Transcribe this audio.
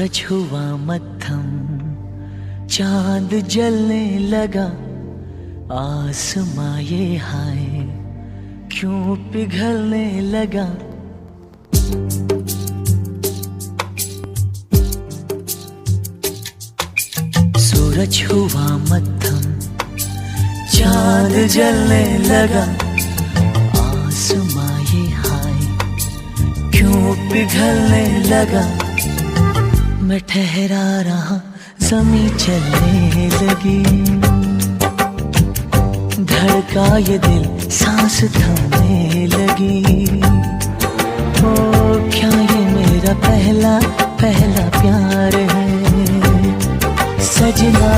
सूरज हुआ मत्थम, चांद जलने लगा, आसमां ये हाय क्यों पिघलने लगा। सूरज हुआ मत्थम, चांद जलने लगा, आसमां ये हाय क्यों पिघलने लगा। मैं ठहरा रहा, ज़मीं चलने लगी, धड़का ये दिल, सांस थमने लगी। ओ क्या ये मेरा पहला प्यार है सजना।